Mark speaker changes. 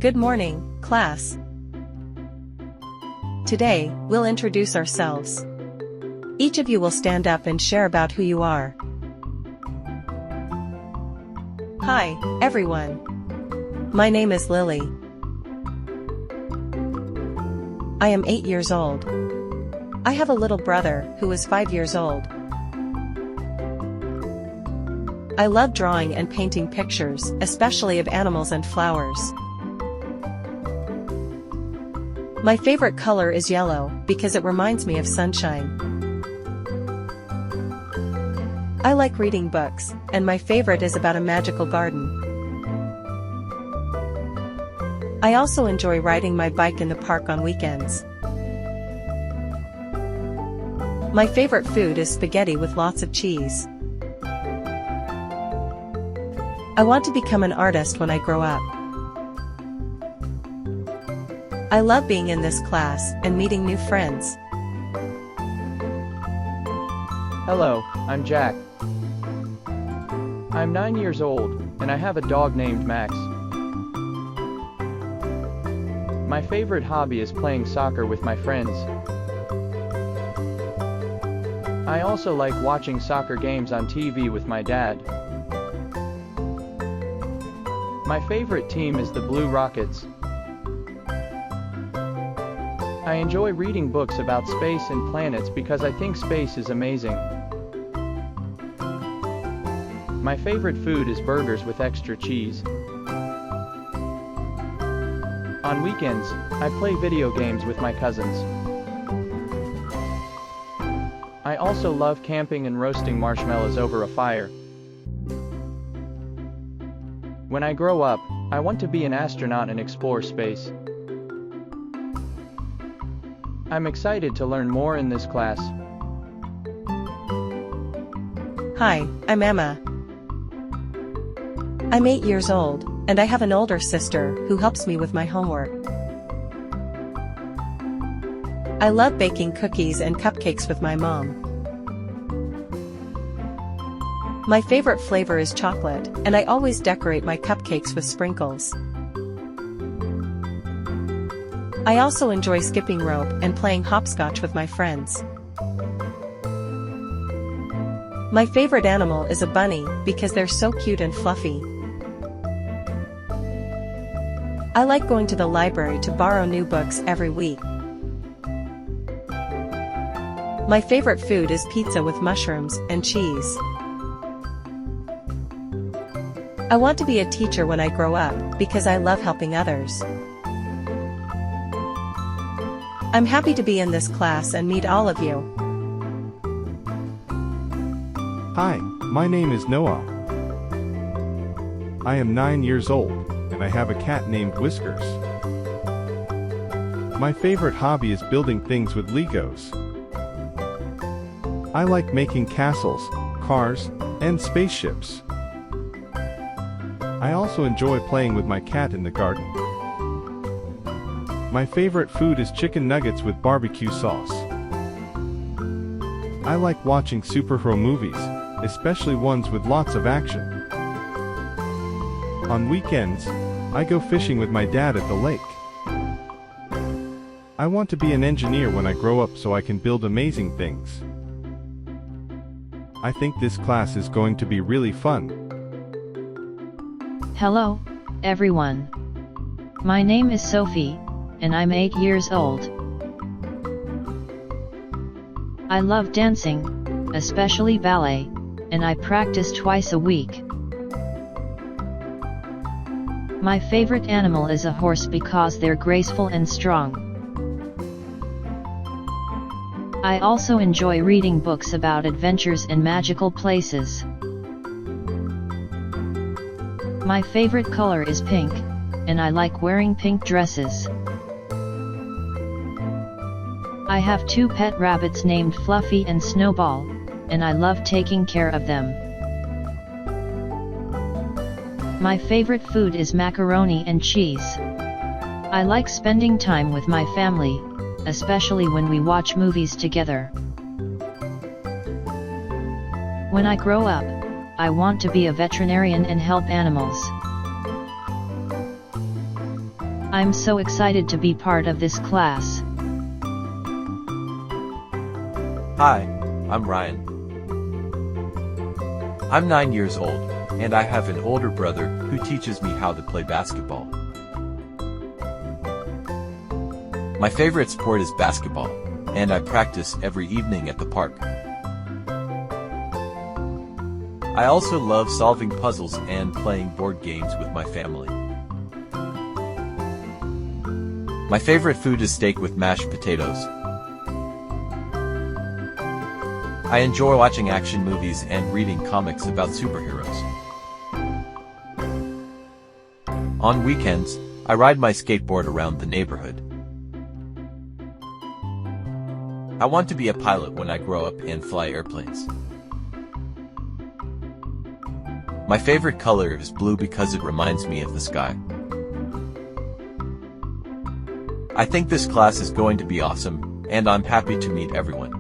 Speaker 1: Good morning, class. Today, we'll introduce ourselves. Each of you will stand up and share about who you are. Hi, everyone. My name is Lily. I am 8 years old. I have a little brother who is 5 years old. I love drawing and painting pictures, especially of animals and flowers. My favorite color is yellow, because it reminds me of sunshine. I like reading books, and my favorite is about a magical garden. I also enjoy riding my bike in the park on weekends. My favorite food is spaghetti with lots of cheese. I want to become an artist when I grow up. I love being in this class and meeting new friends.
Speaker 2: Hello, I'm Jack. I'm 9 years old, and I have a dog named Max. My favorite hobby is playing soccer with my friends. I also like watching soccer games on TV with my dad. My favorite team is the Blue Rockets. I enjoy reading books about space and planets because I think space is amazing. My favorite food is burgers with extra cheese. On weekends, I play video games with my cousins. I also love camping and roasting marshmallows over a fire. When I grow up, I want to be an astronaut and explore space. I'm excited to learn more in this class.
Speaker 1: Hi, I'm Emma. I'm 8 years old, and I have an older sister who helps me with my homework. I love baking cookies and cupcakes with my mom. My favorite flavor is chocolate, and I always decorate my cupcakes with sprinkles. I also enjoy skipping rope and playing hopscotch with my friends. My favorite animal is a bunny because they're so cute and fluffy. I like going to the library to borrow new books every week. My favorite food is pizza with mushrooms and cheese. I want to be a teacher when I grow up because I love helping others. I'm happy to be in this class and meet all of you.
Speaker 3: Hi, my name is Noah. I am 9 years old, and I have a cat named Whiskers. My favorite hobby is building things with Legos. I like making castles, cars, and spaceships. I also enjoy playing with my cat in the garden. My favorite food is chicken nuggets with barbecue sauce. I like watching superhero movies, especially ones with lots of action. On weekends, I go fishing with my dad at the lake. I want to be an engineer when I grow up so I can build amazing things. I think this class is going to be really fun.
Speaker 4: Hello, everyone. My name is Sophie, and I'm 8 years old. I love dancing, especially ballet, and I practice twice a week. My favorite animal is a horse because they're graceful and strong. I also enjoy reading books about adventures and magical places. My favorite color is pink, and I like wearing pink dresses. I have 2 pet rabbits named Fluffy and Snowball, and I love taking care of them. My favorite food is macaroni and cheese. I like spending time with my family, especially when we watch movies together. When I grow up, I want to be a veterinarian and help animals. I'm so excited to be part of this class.
Speaker 5: Hi, I'm Ryan. I'm 9 years old, and I have an older brother who teaches me how to play basketball. My favorite sport is basketball, and I practice every evening at the park. I also love solving puzzles and playing board games with my family. My favorite food is steak with mashed potatoes. I enjoy watching action movies and reading comics about superheroes. On weekends, I ride my skateboard around the neighborhood. I want to be a pilot when I grow up and fly airplanes. My favorite color is blue because it reminds me of the sky. I think this class is going to be awesome, and I'm happy to meet everyone.